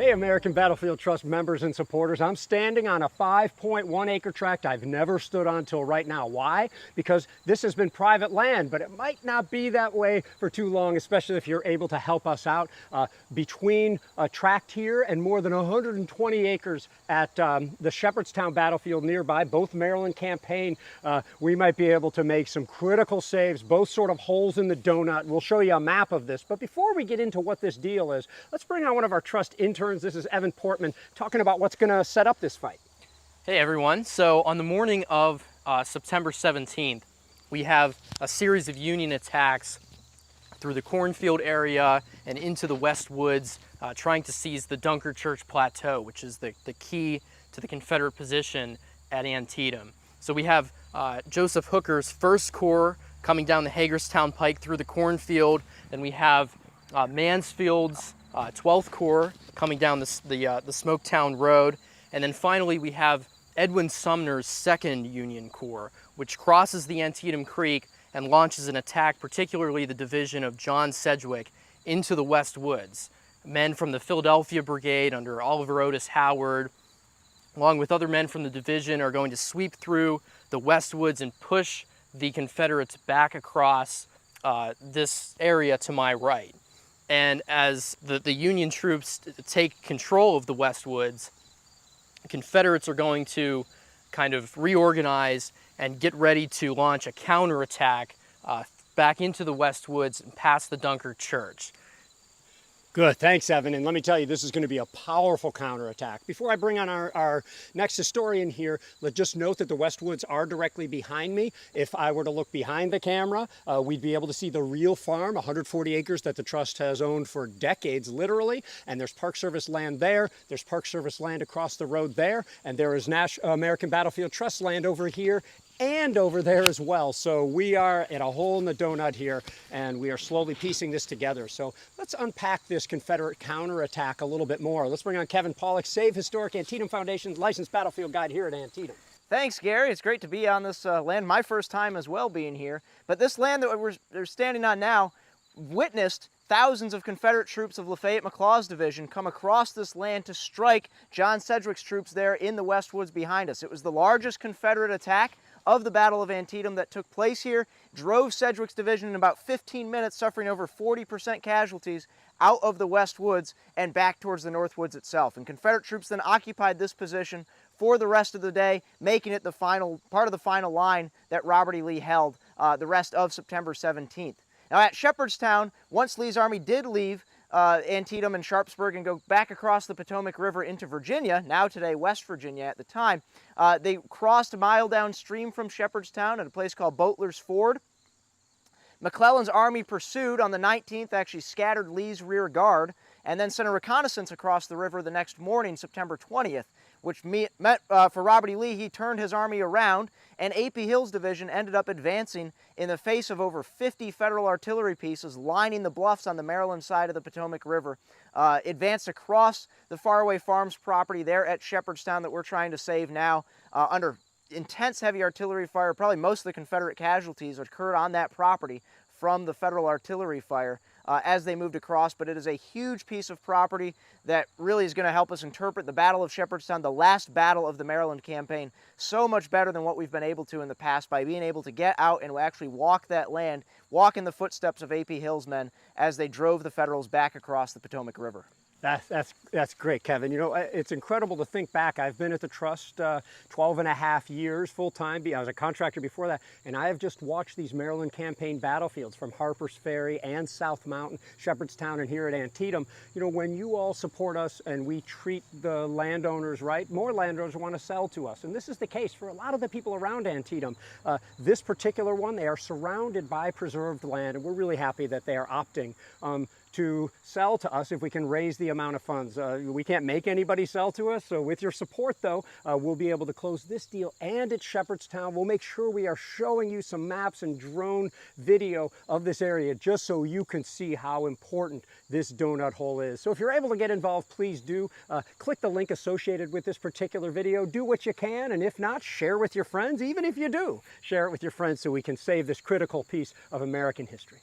Hey, American Battlefield Trust members and supporters. I'm standing on a 5.1 acre tract I've never stood on till right now. Why? Because this has been private land, but it might not be that way for too long, especially if you're able to help us out. Between a tract here and more than 120 acres at the Shepherdstown battlefield nearby, both Maryland campaign, we might be able to make some critical saves, both sort of holes in the donut. We'll show you a map of this. But before we get into what this deal is, let's bring on one of our trust interns. This is Evan Portman talking about what's going to set up this fight. Hey everyone, so on the morning of September 17th, we have a series of Union attacks through the cornfield area and into the West Woods, trying to seize the Dunker Church Plateau, which is the key to the Confederate position at Antietam. So we have Joseph Hooker's 1st Corps coming down the Hagerstown Pike through the cornfield, then we have Mansfield's 12th Corps coming down the Smoketown Road, and then finally we have Edwin Sumner's 2nd Union Corps, which crosses the Antietam Creek and launches an attack, particularly the division of John Sedgwick, into the West Woods. Men from the Philadelphia Brigade under Oliver Otis Howard, along with other men from the division, are going to sweep through the West Woods and push the Confederates back across this area to my right. And as the Union troops take control of the West Woods, Confederates are going to kind of reorganize and get ready to launch a counterattack back into the West Woods and past the Dunker Church. Good, thanks Evan, and let me tell you, this is going to be a powerful counterattack. Before I bring on our next historian here, let's just note that the West Woods are directly behind me. If I were to look behind the camera, we'd be able to see the real farm, 140 acres that the Trust has owned for decades, literally, and there's Park Service land there, there's Park Service land across the road there, and there is American Battlefield Trust land over here and over there as well. So we are at a hole in the donut here, and we are slowly piecing this together. So let's unpack this Confederate counterattack a little bit more. Let's bring on Kevin Pollock, Save Historic Antietam Foundation's licensed battlefield guide here at Antietam. Thanks, Gary. It's great to be on this land. My first time as well being here. But this land that we're standing on now witnessed thousands of Confederate troops of Lafayette McLaws division come across this land to strike John Sedgwick's troops there in the West Woods behind us. It was the largest Confederate attack of the Battle of Antietam that took place here, drove Sedgwick's division in about 15 minutes, suffering over 40% casualties, out of the West Woods and back towards the North Woods itself. And Confederate troops then occupied this position for the rest of the day, making it the final part of the final line that Robert E. Lee held the rest of September 17th. Now at Shepherdstown, once Lee's army did leave Antietam and Sharpsburg and go back across the Potomac River into Virginia, now today West Virginia at the time, they crossed a mile downstream from Shepherdstown at a place called Boatler's Ford. McClellan's army pursued on the 19th, actually scattered Lee's rear guard, and then sent a reconnaissance across the river the next morning, September 20th, which meant for Robert E. Lee, he turned his army around, and A.P. Hill's division ended up advancing in the face of over 50 Federal artillery pieces lining the bluffs on the Maryland side of the Potomac River, advanced across the Faraway Farms property there at Shepherdstown that we're trying to save now under intense heavy artillery fire. Probably most of the Confederate casualties occurred on that property from the Federal artillery fire as they moved across, but it is a huge piece of property that really is going to help us interpret the Battle of Shepherdstown, the last battle of the Maryland campaign, so much better than what we've been able to in the past by being able to get out and actually walk that land, walk in the footsteps of A.P. Hill's men as they drove the Federals back across the Potomac River. That's great, Kevin. You know, it's incredible to think back. I've been at the Trust 12 and a half years full-time. I was a contractor before that, and I have just watched these Maryland campaign battlefields from Harper's Ferry and South Mountain, Shepherdstown, and here at Antietam. You know, when you all support us and we treat the landowners right, more landowners want to sell to us. And this is the case for a lot of the people around Antietam. This particular one, they are surrounded by preserved land, and we're really happy that they are opting to sell to us if we can raise the amount of funds. We can't make anybody sell to us, so with your support though, we'll be able to close this deal and at Shepherdstown. We'll make sure we are showing you some maps and drone video of this area just so you can see how important this donut hole is. So if you're able to get involved, please do. Click the link associated with this particular video. Do what you can, and if not, share with your friends. Even if you do, share it with your friends so we can save this critical piece of American history.